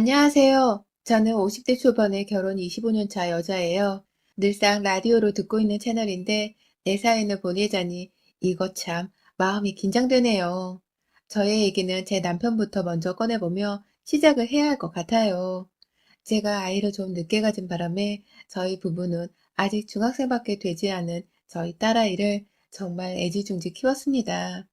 안녕하세요. 저는 50대 초반에 결혼 25년 차 여자예요. 늘상 라디오로 듣고 있는 채널인데 내 사연을 보내자니 이거 참 마음이 긴장되네요. 저의 얘기는 제 남편부터 먼저 꺼내보며 시작을 해야 할 것 같아요. 제가 아이를 좀 늦게 가진 바람에 저희 부부는 아직 중학생밖에 되지 않은 저희 딸아이를 정말 애지중지 키웠습니다.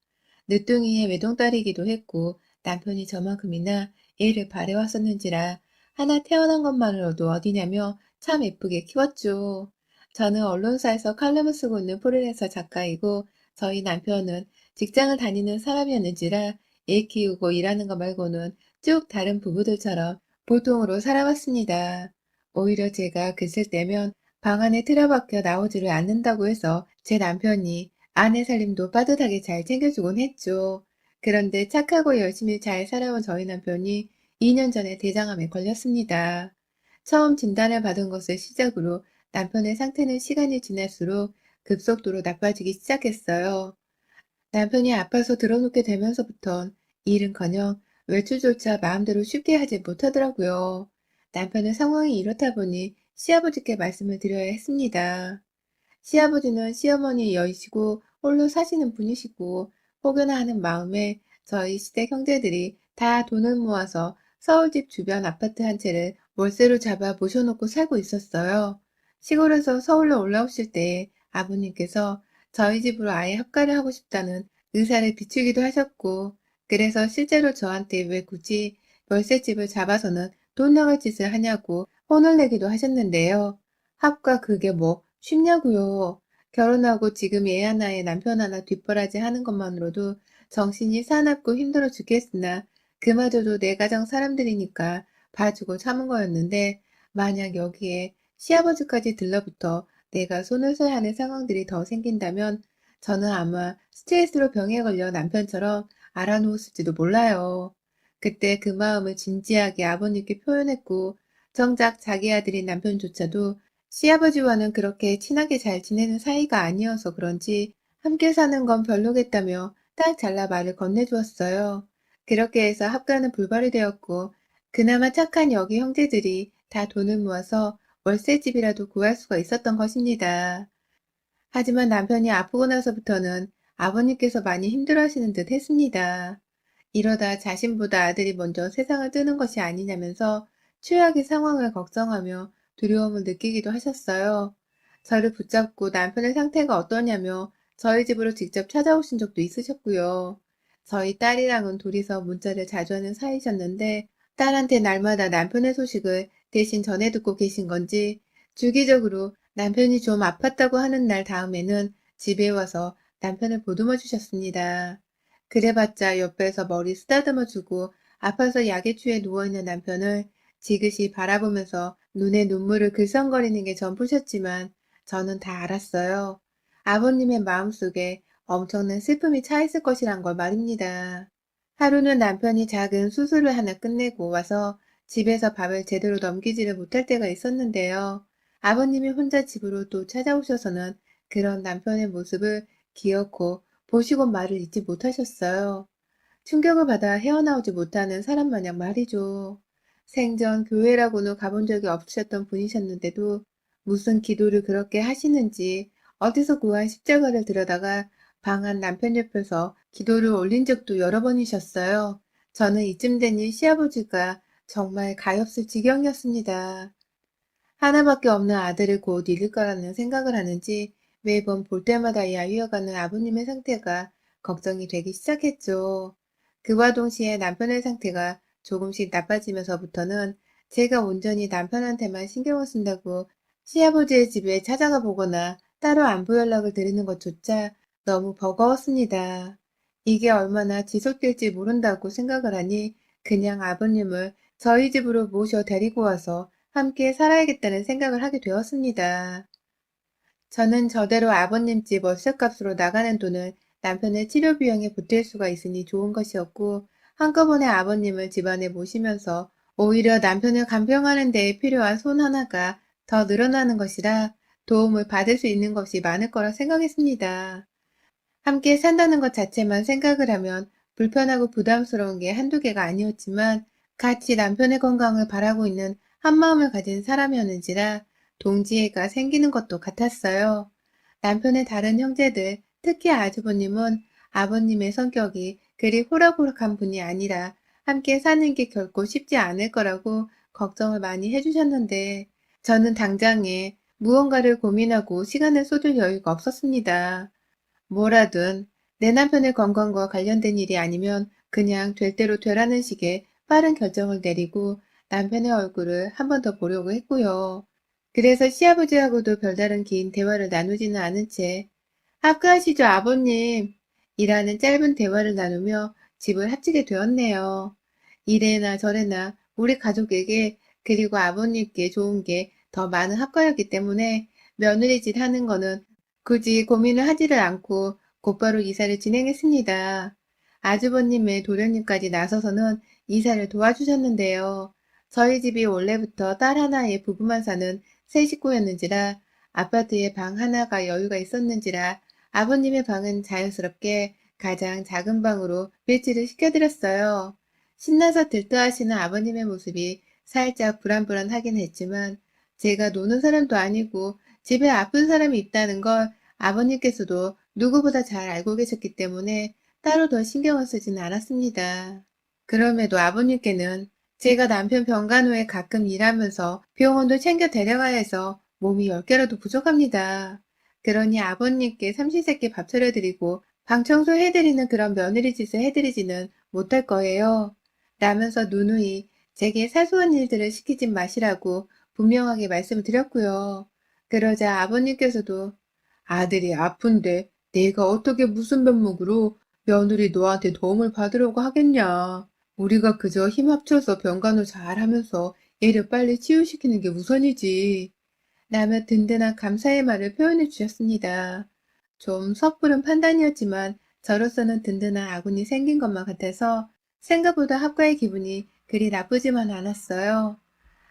늦둥이의 외동딸이기도 했고 남편이 저만큼이나 애를 바래왔었는지라 하나 태어난 것만으로도 어디냐며 참 예쁘게 키웠죠. 저는 언론사에서 칼럼을 쓰고 있는 프리랜서 작가이고 저희 남편은 직장을 다니는 사람이었는지라 애 키우고 일하는 거 말고는 쭉 다른 부부들처럼 보통으로 살아왔습니다. 오히려 제가 글쓸 때면 방 안에 틀어박혀 나오지를 않는다고 해서 제 남편이 아내 살림도 빠듯하게 잘 챙겨주곤 했죠. 그런데 착하고 열심히 잘 살아온 저희 남편이 2년 전에 대장암에 걸렸습니다. 처음 진단을 받은 것을 시작으로 남편의 상태는 시간이 지날수록 급속도로 나빠지기 시작했어요. 남편이 아파서 들어눕게 되면서부턴 일은커녕 외출조차 마음대로 쉽게 하지 못하더라고요. 남편의 상황이 이렇다 보니 시아버지께 말씀을 드려야 했습니다. 시아버지는 시어머니 여이시고 홀로 사시는 분이시고 혹여나 하는 마음에 저희 시댁 형제들이 다 돈을 모아서 서울집 주변 아파트 한 채를 월세로 잡아 모셔놓고 살고 있었어요. 시골에서 서울로 올라오실 때 아버님께서 저희 집으로 아예 합가를 하고 싶다는 의사를 비추기도 하셨고, 그래서 실제로 저한테 왜 굳이 월세집을 잡아서는 돈 나갈 짓을 하냐고 혼을 내기도 하셨는데요. 합가 그게 뭐 쉽냐고요. 결혼하고 지금 애 하나에 남편 하나 뒷바라지 하는 것만으로도 정신이 사납고 힘들어 죽겠으나 그마저도 내 가정 사람들이니까 봐주고 참은 거였는데 만약 여기에 시아버지까지 들러붙어 내가 손을 써야 하는 상황들이 더 생긴다면 저는 아마 스트레스로 병에 걸려 남편처럼 알아누웠을지도 몰라요. 그때 그 마음을 진지하게 아버님께 표현했고 정작 자기 아들인 남편조차도 시아버지와는 그렇게 친하게 잘 지내는 사이가 아니어서 그런지 함께 사는 건 별로겠다며 딱 잘라 말을 건네주었어요. 그렇게 해서 합가는 불발이 되었고 그나마 착한 여기 형제들이 다 돈을 모아서 월세집이라도 구할 수가 있었던 것입니다. 하지만 남편이 아프고 나서부터는 아버님께서 많이 힘들어하시는 듯 했습니다. 이러다 자신보다 아들이 먼저 세상을 뜨는 것이 아니냐면서 최악의 상황을 걱정하며 두려움을 느끼기도 하셨어요. 저를 붙잡고 남편의 상태가 어떠냐며 저희 집으로 직접 찾아오신 적도 있으셨고요. 저희 딸이랑은 둘이서 문자를 자주 하는 사이셨는데 딸한테 날마다 남편의 소식을 대신 전해 듣고 계신 건지 주기적으로 남편이 좀 아팠다고 하는 날 다음에는 집에 와서 남편을 보듬어 주셨습니다. 그래봤자 옆에서 머리 쓰다듬어 주고 아파서 약에 취해 누워있는 남편을 지그시 바라보면서 눈에 눈물을 글썽거리는 게 전부셨지만 저는 다 알았어요. 아버님의 마음속에 엄청난 슬픔이 차 있을 것이란 걸 말입니다. 하루는 남편이 작은 수술을 하나 끝내고 와서 집에서 밥을 제대로 넘기지를 못할 때가 있었는데요. 아버님이 혼자 집으로 또 찾아오셔서는 그런 남편의 모습을 기어코 보시고 말을 잊지 못하셨어요. 충격을 받아 헤어나오지 못하는 사람 마냥 말이죠. 생전 교회라고는 가본 적이 없으셨던 분이셨는데도 무슨 기도를 그렇게 하시는지 어디서 구한 십자가를 들여다가 방한 남편 옆에서 기도를 올린 적도 여러 번이셨어요. 저는 이쯤 되니 시아버지가 정말 가엾을 지경이었습니다. 하나밖에 없는 아들을 곧 잃을 거라는 생각을 하는지 매번 볼 때마다 야위어가는 아버님의 상태가 걱정이 되기 시작했죠. 그와 동시에 남편의 상태가 조금씩 나빠지면서부터는 제가 온전히 남편한테만 신경을 쓴다고 시아버지의 집에 찾아가 보거나 따로 안부 연락을 드리는 것조차 너무 버거웠습니다. 이게 얼마나 지속될지 모른다고 생각을 하니 그냥 아버님을 저희 집으로 모셔 데리고 와서 함께 살아야겠다는 생각을 하게 되었습니다. 저는 저대로 아버님 집 월세값으로 나가는 돈을 남편의 치료 비용에 보탤 수가 있으니 좋은 것이었고 한꺼번에 아버님을 집안에 모시면서 오히려 남편을 간병하는 데에 필요한 손 하나가 더 늘어나는 것이라 도움을 받을 수 있는 것이 많을 거라 생각했습니다. 함께 산다는 것 자체만 생각을 하면 불편하고 부담스러운 게 한두 개가 아니었지만 같이 남편의 건강을 바라고 있는 한마음을 가진 사람이었는지라 동지애가 생기는 것도 같았어요. 남편의 다른 형제들, 특히 아주버님은 아버님의 성격이 그리 호락호락한 분이 아니라 함께 사는 게 결코 쉽지 않을 거라고 걱정을 많이 해주셨는데 저는 당장에 무언가를 고민하고 시간을 쏟을 여유가 없었습니다. 뭐라든 내 남편의 건강과 관련된 일이 아니면 그냥 될 대로 되라는 식의 빠른 결정을 내리고 남편의 얼굴을 한 번 더 보려고 했고요. 그래서 시아버지하고도 별다른 긴 대화를 나누지는 않은 채 합가하시죠 아버님 이라는 짧은 대화를 나누며 집을 합치게 되었네요. 이래나 저래나 우리 가족에게 그리고 아버님께 좋은 게 더 많은 합가였기 때문에 며느리짓 하는 거는 굳이 고민을 하지를 않고 곧바로 이사를 진행했습니다. 아주버님의 도련님까지 나서서는 이사를 도와주셨는데요. 저희 집이 원래부터 딸 하나의 부부만 사는 세 식구였는지라 아파트에 방 하나가 여유가 있었는지라 아버님의 방은 자연스럽게 가장 작은 방으로 배치를 시켜드렸어요. 신나서 들떠하시는 아버님의 모습이 살짝 불안불안하긴 했지만 제가 노는 사람도 아니고 집에 아픈 사람이 있다는 걸 아버님께서도 누구보다 잘 알고 계셨기 때문에 따로 더 신경을 쓰지는 않았습니다. 그럼에도 아버님께는 제가 남편 병간 후에 가끔 일하면서 병원도 챙겨 데려가야 해서 몸이 10개라도 부족합니다. 그러니 아버님께 삼시세끼 밥 차려드리고 방 청소해드리는 그런 며느리 짓을 해드리지는 못할 거예요. 라면서 누누이 제게 사소한 일들을 시키지 마시라고 분명하게 말씀을 드렸고요. 그러자 아버님께서도 아들이 아픈데 내가 어떻게 무슨 면목으로 며느리 너한테 도움을 받으려고 하겠냐. 우리가 그저 힘 합쳐서 병간호 잘하면서 애를 빨리 치유시키는 게 우선이지. 라며 든든한 감사의 말을 표현해 주셨습니다. 좀 섣부른 판단이었지만 저로서는 든든한 아군이 생긴 것만 같아서 생각보다 합가의 기분이 그리 나쁘지만 않았어요.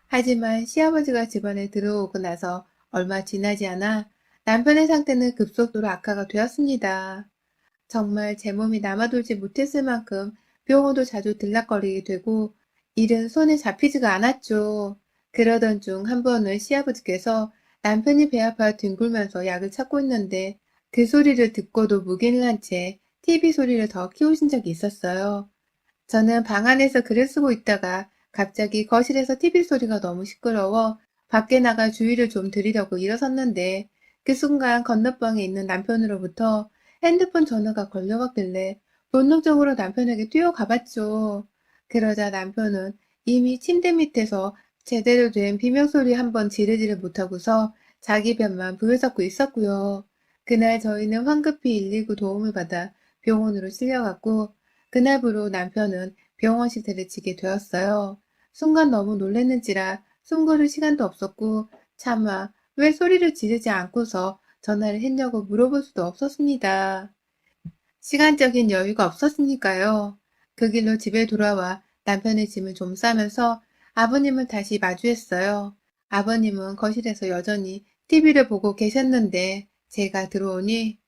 하지만 시아버지가 집안에 들어오고 나서 얼마 지나지 않아 남편의 상태는 급속도로 악화가 되었습니다. 정말 제 몸이 남아돌지 못했을 만큼 병원도 자주 들락거리게 되고 일은 손에 잡히지가 않았죠. 그러던 중 한 번은 시아버지께서 남편이 배 아파 뒹굴면서 약을 찾고 있는데 그 소리를 듣고도 묵인을 한 채 TV 소리를 더 키우신 적이 있었어요. 저는 방 안에서 글을 쓰고 있다가 갑자기 거실에서 TV 소리가 너무 시끄러워 밖에 나가 주의를 좀 드리려고 일어섰는데 그 순간 건너방에 있는 남편으로부터 핸드폰 전화가 걸려왔길래 본능적으로 남편에게 뛰어가봤죠. 그러자 남편은 이미 침대 밑에서 제대로 된 비명소리 한 번 지르지를 못하고서 자기 변만 부여잡고 있었고요. 그날 저희는 황급히 119 도움을 받아 병원으로 실려갔고 그날부로 남편은 병원 시세를 지게 되었어요. 순간 너무 놀랐는지라 숨 고를 시간도 없었고 차마 왜 소리를 지르지 않고서 전화를 했냐고 물어볼 수도 없었습니다. 시간적인 여유가 없었으니까요. 그 길로 집에 돌아와 남편의 짐을 좀 싸면서 아버님을 다시 마주했어요. 아버님은 거실에서 여전히 TV를 보고 계셨는데 제가 들어오니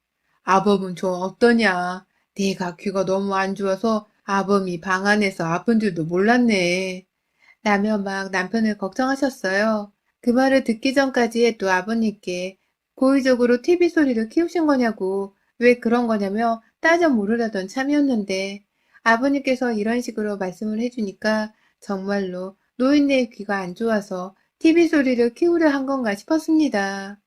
아범은 좀 어떠냐? 내가 귀가 너무 안 좋아서 아범이 방 안에서 아픈 줄도 몰랐네. 라며 막 남편을 걱정하셨어요. 그 말을 듣기 전까지 또 아버님께 고의적으로 TV 소리를 키우신 거냐고 왜 그런 거냐며 따져 물으려던 참이었는데 아버님께서 이런 식으로 말씀을 해주니까 정말로 노인네의 귀가 안 좋아서 TV 소리를 키우려 한 건가 싶었습니다.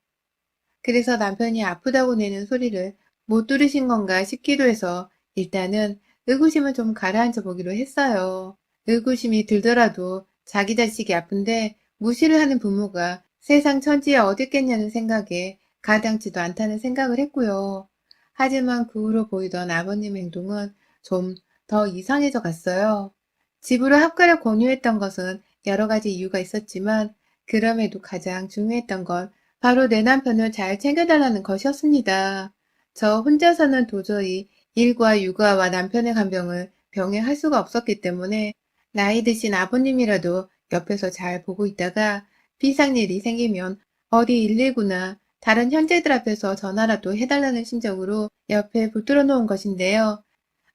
그래서 남편이 아프다고 내는 소리를 못 들으신 건가 싶기도 해서 일단은 의구심을 좀 가라앉혀 보기로 했어요. 의구심이 들더라도 자기 자식이 아픈데 무시를 하는 부모가 세상 천지에 어딨겠냐는 생각에 가당치도 않다는 생각을 했고요. 하지만 그 후로 보이던 아버님 행동은 좀 더 이상해져 갔어요. 집으로 합가를 권유했던 것은 여러 가지 이유가 있었지만 그럼에도 가장 중요했던 건 바로 내 남편을 잘 챙겨달라는 것이었습니다. 저 혼자서는 도저히 일과 육아와 남편의 간병을 병행할 수가 없었기 때문에 나이 드신 아버님이라도 옆에서 잘 보고 있다가 비상일이 생기면 어디 119나 다른 형제들 앞에서 전화라도 해달라는 심정으로 옆에 붙들어 놓은 것인데요.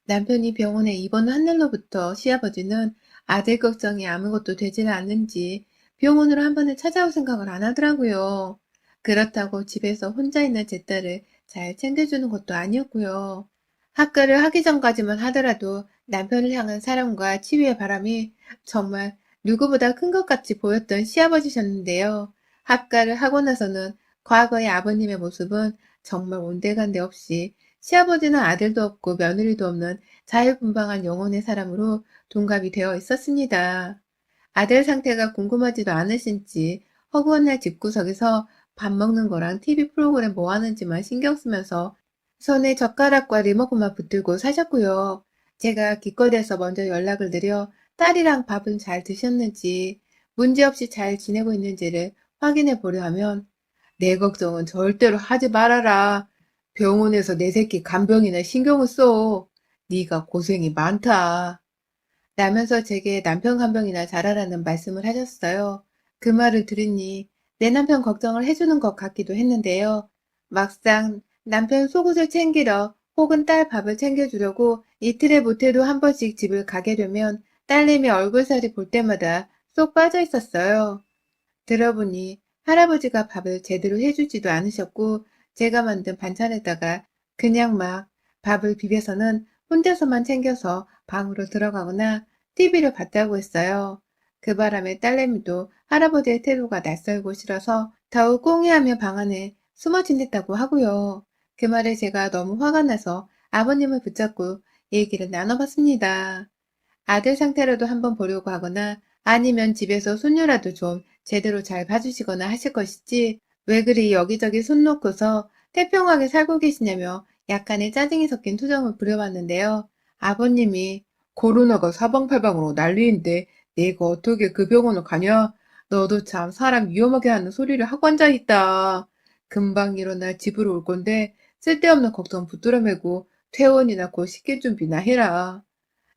남편이 병원에 입원한 날로부터 시아버지는 아들 걱정이 아무것도 되지는 않는지 병원으로 한 번은 찾아올 생각을 안 하더라고요. 그렇다고 집에서 혼자 있는 제 딸을 잘 챙겨주는 것도 아니었고요. 학교를 하기 전까지만 하더라도 남편을 향한 사랑과 치유의 바람이 정말 누구보다 큰 것 같이 보였던 시아버지셨는데요. 합가를 하고 나서는 과거의 아버님의 모습은 정말 온데간데 없이 시아버지는 아들도 없고 며느리도 없는 자유분방한 영혼의 사람으로 동갑이 되어 있었습니다. 아들 상태가 궁금하지도 않으신지 허구한 날 집구석에서 밥 먹는 거랑 TV 프로그램 뭐 하는지만 신경 쓰면서 손에 젓가락과 리모컨만 붙들고 사셨고요. 제가 기껏해서 먼저 연락을 드려 딸이랑 밥은 잘 드셨는지 문제없이 잘 지내고 있는지를 확인해 보려 하면 내 걱정은 절대로 하지 말아라. 병원에서 내 새끼 간병이나 신경을 써. 네가 고생이 많다. 라면서 제게 남편 간병이나 잘하라는 말씀을 하셨어요. 그 말을 들으니 내 남편 걱정을 해주는 것 같기도 했는데요. 막상 남편 속옷을 챙기러 혹은 딸 밥을 챙겨주려고 이틀에 못해도 한 번씩 집을 가게 되면 딸내미 얼굴살이 볼 때마다 쏙 빠져 있었어요. 들어보니 할아버지가 밥을 제대로 해주지도 않으셨고 제가 만든 반찬에다가 그냥 막 밥을 비벼서는 혼자서만 챙겨서 방으로 들어가거나 TV를 봤다고 했어요. 그 바람에 딸내미도 할아버지의 태도가 낯설고 싫어서 더욱 꽁해하며 방 안에 숨어 지냈다고 하고요. 그 말에 제가 너무 화가 나서 아버님을 붙잡고 얘기를 나눠봤습니다. 아들 상태라도 한번 보려고 하거나 아니면 집에서 손녀라도 좀 제대로 잘 봐주시거나 하실 것이지 왜 그리 여기저기 손 놓고서 태평하게 살고 계시냐며 약간의 짜증이 섞인 투정을 부려봤는데요. 아버님이 코로나가 사방팔방으로 난리인데 내가 어떻게 그 병원을 가냐? 너도 참 사람 위험하게 하는 소리를 하고 앉아있다. 금방 일어나 집으로 올 건데 쓸데없는 걱정 붙들어 매고 퇴원이나 곧 시킬 준비나 해라.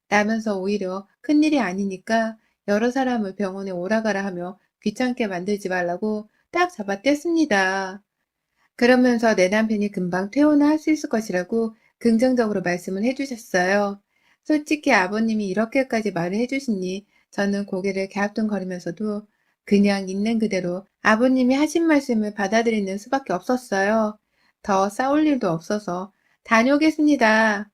라면서 오히려 큰일이 아니니까 여러 사람을 병원에 오라가라 하며 귀찮게 만들지 말라고 딱 잡아뗐습니다. 그러면서 내 남편이 금방 퇴원을 할 수 있을 것이라고 긍정적으로 말씀을 해주셨어요. 솔직히 아버님이 이렇게까지 말을 해주시니 저는 고개를 갸우뚱거리면서도 그냥 있는 그대로 아버님이 하신 말씀을 받아들이는 수밖에 없었어요. 더 싸울 일도 없어서 다녀오겠습니다.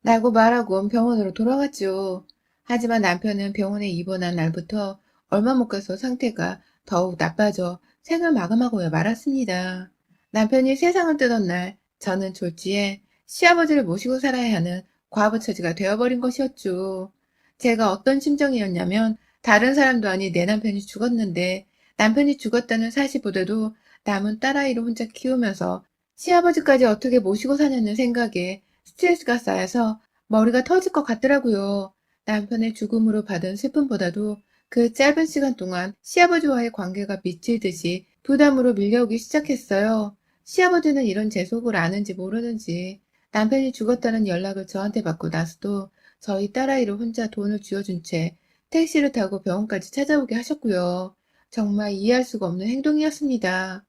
라고 말하고 병원으로 돌아갔죠. 하지만 남편은 병원에 입원한 날부터 얼마 못 가서 상태가 더욱 나빠져 생을 마감하고 말았습니다. 남편이 세상을 뜨던 날 저는 졸지에 시아버지를 모시고 살아야 하는 과부처지가 되어버린 것이었죠. 제가 어떤 심정이었냐면 다른 사람도 아닌 내 남편이 죽었는데 남편이 죽었다는 사실보다도 남은 딸아이를 혼자 키우면서 시아버지까지 어떻게 모시고 사냐는 생각에 스트레스가 쌓여서 머리가 터질 것 같더라고요. 남편의 죽음으로 받은 슬픔보다도 그 짧은 시간 동안 시아버지와의 관계가 미칠듯이 부담으로 밀려오기 시작했어요. 시아버지는 이런 제 속을 아는지 모르는지 남편이 죽었다는 연락을 저한테 받고 나서도 저희 딸아이를 혼자 돈을 쥐어준 채 택시를 타고 병원까지 찾아오게 하셨고요. 정말 이해할 수가 없는 행동이었습니다.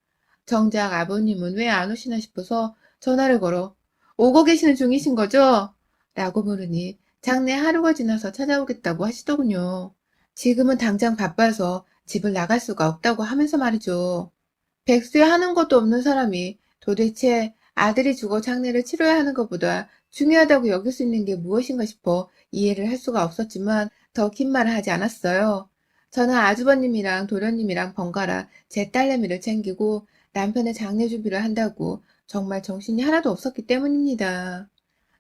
정작 아버님은 왜 안 오시나 싶어서 전화를 걸어 오고 계시는 중이신 거죠? 라고 물으니 장래 하루가 지나서 찾아오겠다고 하시더군요. 지금은 당장 바빠서 집을 나갈 수가 없다고 하면서 말이죠. 백수에 하는 것도 없는 사람이 도대체 아들이 죽어 장례를 치러야 하는 것보다 중요하다고 여길 수 있는 게 무엇인가 싶어 이해를 할 수가 없었지만 더 긴 말을 하지 않았어요. 저는 아주버님이랑 도련님이랑 번갈아 제 딸내미를 챙기고 남편의 장례 준비를 한다고 정말 정신이 하나도 없었기 때문입니다.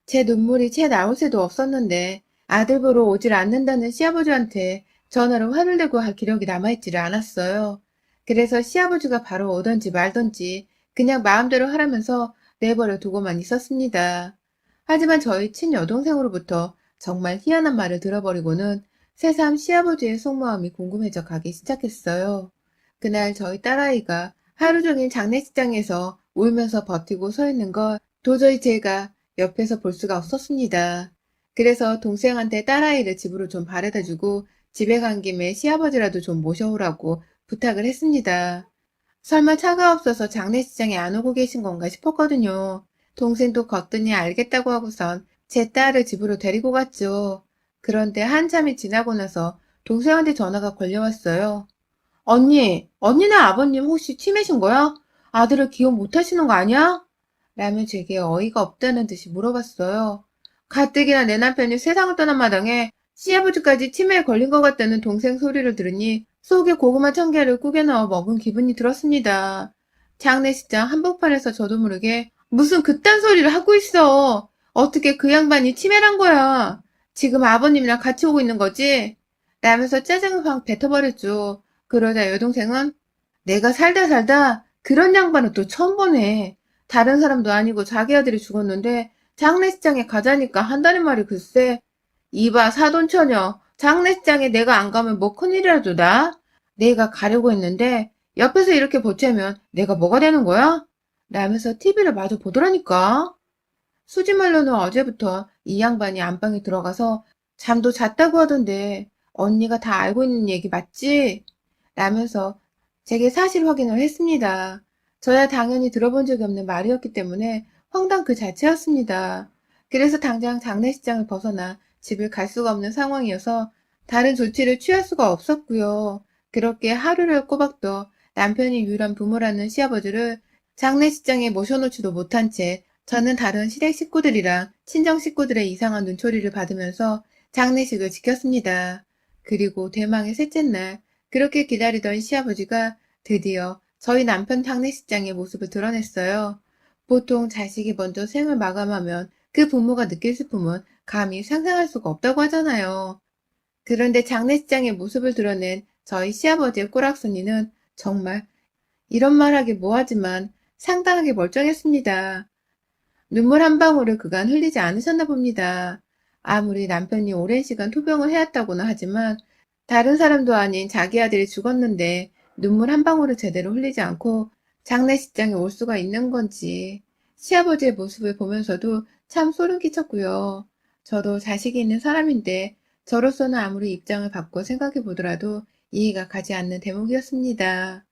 제 눈물이 채 나올 새도 없었는데 아들 보러 오질 않는다는 시아버지한테 전화로 화를 내고 할 기력이 남아있지를 않았어요. 그래서 시아버지가 바로 오던지 말던지 그냥 마음대로 하라면서 내버려 두고만 있었습니다. 하지만 저희 친여동생으로부터 정말 희한한 말을 들어버리고는 새삼 시아버지의 속마음이 궁금해져 가기 시작했어요. 그날 저희 딸아이가 하루 종일 장례식장에서 울면서 버티고 서 있는 걸 도저히 제가 옆에서 볼 수가 없었습니다. 그래서 동생한테 딸아이를 집으로 좀 바래다주고 집에 간 김에 시아버지라도 좀 모셔오라고 부탁을 했습니다. 설마 차가 없어서 장례식장에 안 오고 계신 건가 싶었거든요. 동생도 거뜬히 알겠다고 하고선 제 딸을 집으로 데리고 갔죠. 그런데 한참이 지나고 나서 동생한테 전화가 걸려왔어요. 언니네 아버님 혹시 치매신 거야? 아들을 기억 못 하시는 거 아니야? 라며 제게 어이가 없다는 듯이 물어봤어요. 가뜩이나 내 남편이 세상을 떠난 마당에 시아버지까지 치매에 걸린 것 같다는 동생 소리를 들으니 속에 고구마 1,000개를 꾸겨 넣어 먹은 기분이 들었습니다. 장례식장 한복판에서 저도 모르게 무슨 그딴 소리를 하고 있어. 어떻게 그 양반이 치매란 거야. 지금 아버님이랑 같이 오고 있는 거지? 라면서 짜증을 확 뱉어버렸죠. 그러자 여동생은 내가 살다 살다 그런 양반은 또 처음 보네. 다른 사람도 아니고 자기 아들이 죽었는데 장례식장에 가자니까 한다는 말이 글쎄. 이봐 사돈처녀. 장례식장에 내가 안 가면 뭐 큰일이라도 나? 내가 가려고 했는데 옆에서 이렇게 보채면 내가 뭐가 되는 거야? 라면서 TV를 마저 보더라니까. 수지말로는 어제부터 이 양반이 안방에 들어가서 잠도 잤다고 하던데 언니가 다 알고 있는 얘기 맞지? 라면서 제게 사실 확인을 했습니다. 저야 당연히 들어본 적이 없는 말이었기 때문에 황당 그 자체였습니다. 그래서 당장 장례식장을 벗어나 집을 갈 수가 없는 상황이어서 다른 조치를 취할 수가 없었고요. 그렇게 하루를 꼬박도 남편이 유일한 부모라는 시아버지를 장례식장에 모셔놓지도 못한 채 저는 다른 시댁 식구들이랑 친정 식구들의 이상한 눈초리를 받으면서 장례식을 지켰습니다. 그리고 대망의 셋째 날 그렇게 기다리던 시아버지가 드디어 저희 남편 장례식장의 모습을 드러냈어요. 보통 자식이 먼저 생을 마감하면 그 부모가 느낄 슬픔은 감히 상상할 수가 없다고 하잖아요. 그런데 장례식장의 모습을 드러낸 저희 시아버지의 꼬락서니는 정말 이런 말하기 뭐하지만 상당하게 멀쩡했습니다. 눈물 한 방울을 그간 흘리지 않으셨나 봅니다. 아무리 남편이 오랜 시간 투병을 해왔다고는 하지만 다른 사람도 아닌 자기 아들이 죽었는데 눈물 한 방울을 제대로 흘리지 않고 장례식장에 올 수가 있는 건지 시아버지의 모습을 보면서도 참 소름 끼쳤고요. 저도 자식이 있는 사람인데 저로서는 아무리 입장을 바꿔 생각해 보더라도 이해가 가지 않는 대목이었습니다.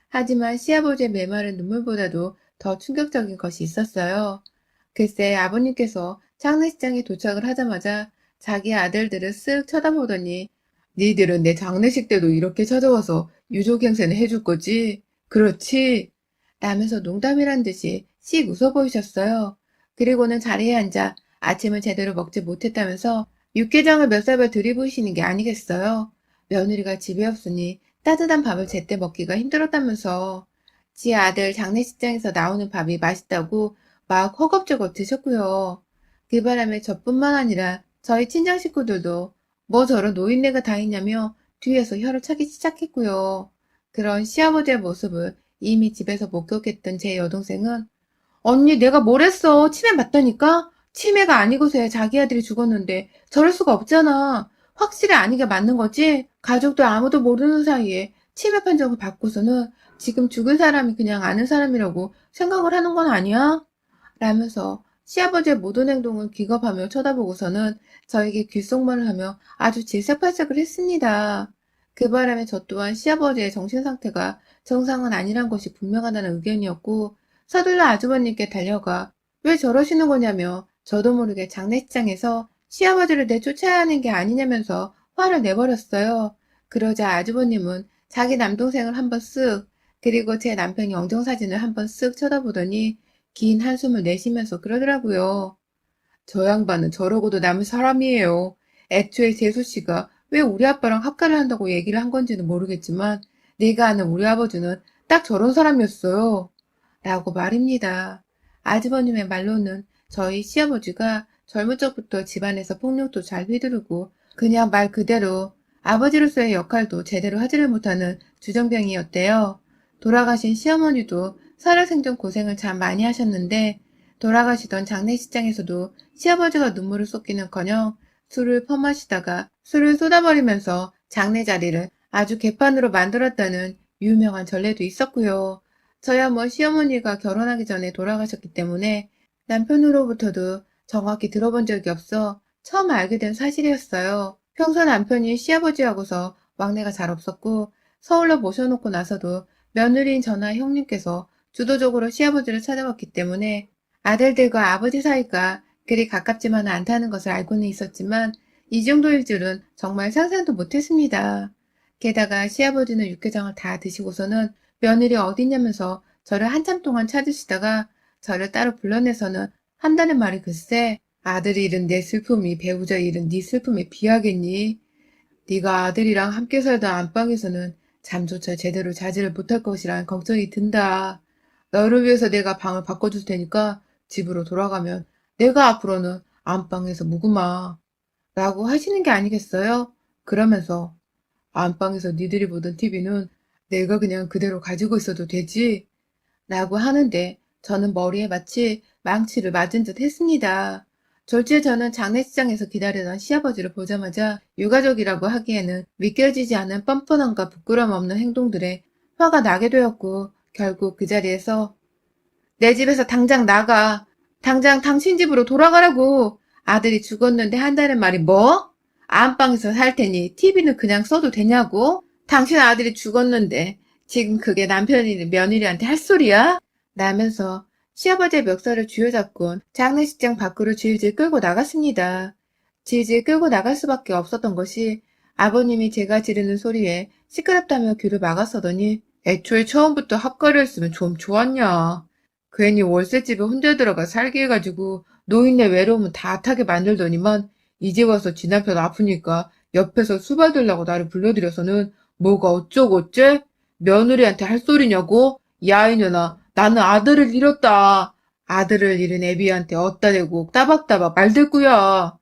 하지만 시아버지의 메마른 눈물보다도 더 충격적인 것이 있었어요. 글쎄 아버님께서 장례식장에 도착을 하자마자 자기 아들들을 쓱 쳐다보더니 니들은 내 장례식 때도 이렇게 찾아와서 유족행세는 해줄 거지? 그렇지? 라면서 농담이란 듯이 씩 웃어 보이셨어요. 그리고는 자리에 앉아 아침을 제대로 먹지 못했다면서 육개장을 몇 살을 들이부으시는 게 아니겠어요? 며느리가 집에 없으니 따뜻한 밥을 제때 먹기가 힘들었다면서 지 아들 장례식장에서 나오는 밥이 맛있다고 막 허겁지겁 드셨고요. 그 바람에 저뿐만 아니라 저희 친정 식구들도 뭐 저런 노인네가 다 있냐며 뒤에서 혀를 차기 시작했고요. 그런 시아버지의 모습을 이미 집에서 목격했던 제 여동생은 언니 내가 뭘 했어? 치매 맞다니까? 치매가 아니고서야 자기 아들이 죽었는데 저럴 수가 없잖아. 확실히 아니게 맞는 거지? 가족도 아무도 모르는 사이에 치매 판정을 받고서는 지금 죽은 사람이 그냥 아는 사람이라고 생각을 하는 건 아니야? 라면서 시아버지의 모든 행동을 기겁하며 쳐다보고서는 저에게 귓속말을 하며 아주 질색팔색을 했습니다. 그 바람에 저 또한 시아버지의 정신상태가 정상은 아니란 것이 분명하다는 의견이었고 서둘러 아주버님께 달려가 왜 저러시는 거냐며 저도 모르게 장례식장에서 시아버지를 내쫓아야 하는 게 아니냐면서 화를 내버렸어요. 그러자 아주버님은 자기 남동생을 한번 쓱 그리고 제 남편이 엉정사진을 한번 쓱 쳐다보더니 긴 한숨을 내쉬면서 그러더라고요. 저 양반은 저러고도 남은 사람이에요. 애초에 재수 씨가 왜 우리 아빠랑 합가를 한다고 얘기를 한 건지는 모르겠지만 내가 아는 우리 아버지는 딱 저런 사람이었어요. 라고 말입니다. 아주버님의 말로는 저희 시아버지가 젊은 적부터 집안에서 폭력도 잘 휘두르고 그냥 말 그대로 아버지로서의 역할도 제대로 하지를 못하는 주정뱅이였대요. 돌아가신 시어머니도 살아생전 고생을 참 많이 하셨는데 돌아가시던 장례식장에서도 시아버지가 눈물을 쏟기는커녕 술을 퍼마시다가 술을 쏟아버리면서 장례 자리를 아주 개판으로 만들었다는 유명한 전례도 있었고요. 저야 뭐 시어머니가 결혼하기 전에 돌아가셨기 때문에 남편으로부터도 정확히 들어본 적이 없어 처음 알게 된 사실이었어요. 평소 남편이 시아버지하고서 왕래가 잘 없었고 서울로 모셔놓고 나서도 며느리인 저나 형님께서 주도적으로 시아버지를 찾아왔기 때문에 아들들과 아버지 사이가 그리 가깝지만은 않다는 것을 알고는 있었지만 이 정도일 줄은 정말 상상도 못했습니다. 게다가 시아버지는 육개장을 다 드시고서는 며느리 어딨냐면서 저를 한참 동안 찾으시다가 저를 따로 불러내서는 한다는 말이 글쎄 아들이 잃은 내 슬픔이 배우자 잃은 네 슬픔에 비하겠니? 네가 아들이랑 함께 살던 안방에서는 잠조차 제대로 자지를 못할 것이란 걱정이 든다. 너를 위해서 내가 방을 바꿔줄 테니까 집으로 돌아가면 내가 앞으로는 안방에서 묵으마. 라고 하시는 게 아니겠어요? 그러면서 안방에서 니들이 보던 TV는 내가 그냥 그대로 가지고 있어도 되지? 라고 하는데 저는 머리에 마치 망치를 맞은 듯 했습니다. 졸지에 저는 장례식장에서 기다리던 시아버지를 보자마자 유가족이라고 하기에는 믿겨지지 않은 뻔뻔함과 부끄럼 없는 행동들에 화가 나게 되었고 결국 그 자리에서 내 집에서 당장 나가. 당장 당신 집으로 돌아가라고. 아들이 죽었는데 한다는 말이 뭐? 안방에서 살 테니 TV는 그냥 써도 되냐고? 당신 아들이 죽었는데 지금 그게 남편이 며느리한테 할 소리야? 라면서 시아버지의 멱살을 쥐어잡고 장례식장 밖으로 질질 끌고 나갔습니다. 질질 끌고 나갈 수밖에 없었던 것이 아버님이 제가 지르는 소리에 시끄럽다며 귀를 막았어더니 애초에 처음부터 합가를 했으면 좀 좋았냐. 괜히 월세집에 혼자 들어가 살게 해가지고 노인네 외로움은 다 타게 만들더니만 이제 와서 지 남편 아프니까 옆에서 수발들라고 나를 불러들여서는 뭐가 어쩌고 어째? 며느리한테 할 소리냐고? 야 이년아 나는 아들을 잃었다. 아들을 잃은 애비한테 어따 대고 따박따박 말대꾸야.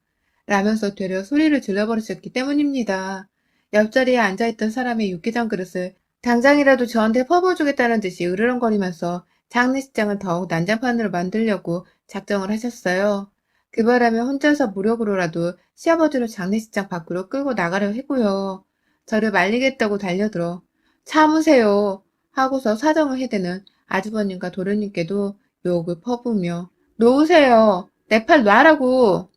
라면서 되려 소리를 질러버리셨기 때문입니다. 옆자리에 앉아있던 사람의 육개장 그릇을 당장이라도 저한테 퍼부어주겠다는 듯이 으르렁거리면서 장례식장을 더욱 난장판으로 만들려고 작정을 하셨어요. 그 바람에 혼자서 무력으로라도 시아버지를 장례식장 밖으로 끌고 나가려 했고요. 저를 말리겠다고 달려들어 참으세요 하고서 사정을 해대는 아주버님과 도련님께도 욕을 퍼부으며 놓으세요. 내 팔 놔라고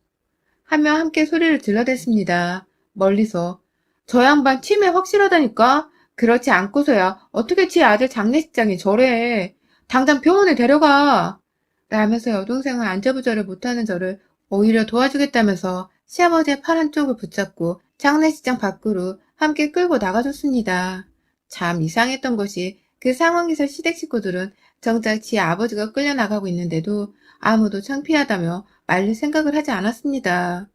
하며 함께 소리를 질러댔습니다. 멀리서 저 양반 치매 확실하다니까? 그렇지 않고서야 어떻게 지 아들 장례식장에 저래. 당장 병원에 데려가. 라면서 여동생을 안절부절을 못하는 저를 오히려 도와주겠다면서 시아버지의 팔 한쪽을 붙잡고 장례식장 밖으로 함께 끌고 나가줬습니다. 참 이상했던 것이 그 상황에서 시댁 식구들은 정작 지 아버지가 끌려나가고 있는데도 아무도 창피하다며 말릴 생각을 하지 않았습니다.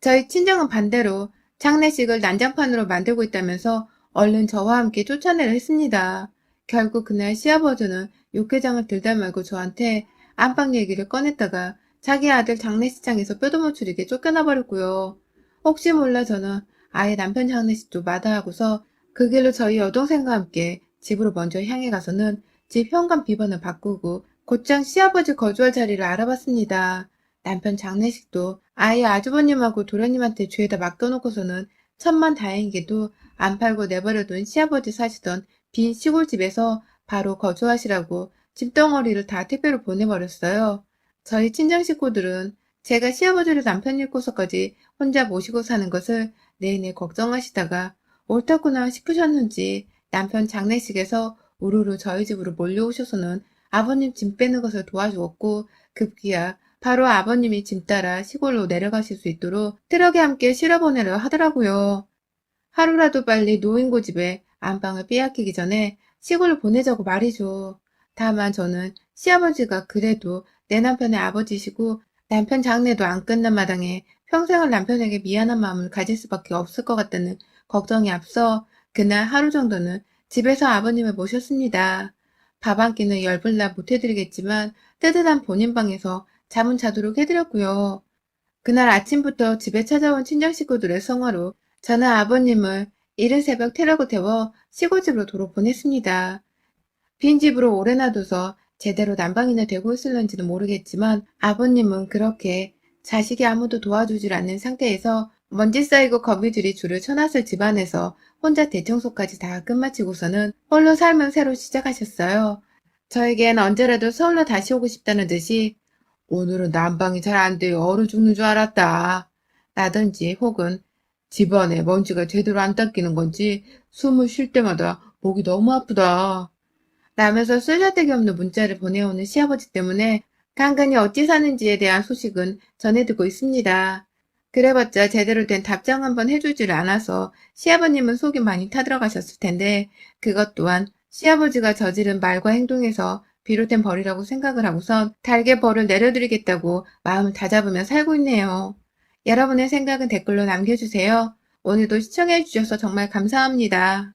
저희 친정은 반대로 장례식을 난장판으로 만들고 있다면서 얼른 저와 함께 쫓아내려 했습니다. 결국 그날 시아버지는 육개장을 들다 말고 저한테 안방 얘기를 꺼냈다가 자기 아들 장례식장에서 뼈도 못 추리게 쫓겨나 버렸고요. 혹시 몰라 저는 아예 남편 장례식도 마다하고서 그 길로 저희 여동생과 함께 집으로 먼저 향해 가서는 집 현관 비번을 바꾸고 곧장 시아버지 거주할 자리를 알아봤습니다. 남편 장례식도 아예 아주버님하고 도련님한테 죄다 맡겨놓고서는 천만 다행이게도 안 팔고 내버려둔 시아버지 사시던 빈 시골집에서 바로 거주하시라고 집덩어리를 다 택배로 보내버렸어요. 저희 친정 식구들은 제가 시아버지를 남편 잃고서까지 혼자 모시고 사는 것을 내내 걱정하시다가 옳다구나 싶으셨는지 남편 장례식에서 우르르 저희 집으로 몰려오셔서는 아버님 짐 빼는 것을 도와주었고 급기야 바로 아버님이 짐 따라 시골로 내려가실 수 있도록 트럭에 함께 실어보내려 하더라고요. 하루라도 빨리 노인 고집에 안방을 빼앗기기 전에 시골로 보내자고 말이죠. 다만 저는 시아버지가 그래도 내 남편의 아버지시고 남편 장례도 안 끝난 마당에 평생을 남편에게 미안한 마음을 가질 수밖에 없을 것 같다는 걱정이 앞서 그날 하루 정도는 집에서 아버님을 모셨습니다. 밥 한 끼는 열불나 못해드리겠지만 뜨뜻한 본인 방에서 잠은 자도록 해드렸고요. 그날 아침부터 집에 찾아온 친정 식구들의 성화로 저는 아버님을 이른 새벽 태라고 태워 시골집으로 도로 보냈습니다. 빈집으로 오래 놔둬서 제대로 난방이나 되고 있을런지는 모르겠지만 아버님은 그렇게 자식이 아무도 도와주질 않는 상태에서 먼지 쌓이고 거미줄이 줄을 쳐놨을 집안에서 혼자 대청소까지 다 끝마치고서는 홀로 삶을 새로 시작하셨어요. 저에겐 언제라도 서울로 다시 오고 싶다는 듯이 오늘은 난방이 잘 안 돼요. 얼어 죽는 줄 알았다. 라든지 혹은 집안에 먼지가 제대로 안 닦이는 건지 숨을 쉴 때마다 목이 너무 아프다. 라면서 쓸데기 없는 문자를 보내오는 시아버지 때문에 간간히 어찌 사는지에 대한 소식은 전해 듣고 있습니다. 그래봤자 제대로 된 답장 한번 해주질 않아서 시아버님은 속이 많이 타들어가셨을 텐데 그것 또한 시아버지가 저지른 말과 행동에서 비롯된 벌이라고 생각을 하고선 달게 벌을 내려드리겠다고 마음을 다잡으며 살고 있네요. 여러분의 생각은 댓글로 남겨주세요. 오늘도 시청해주셔서 정말 감사합니다.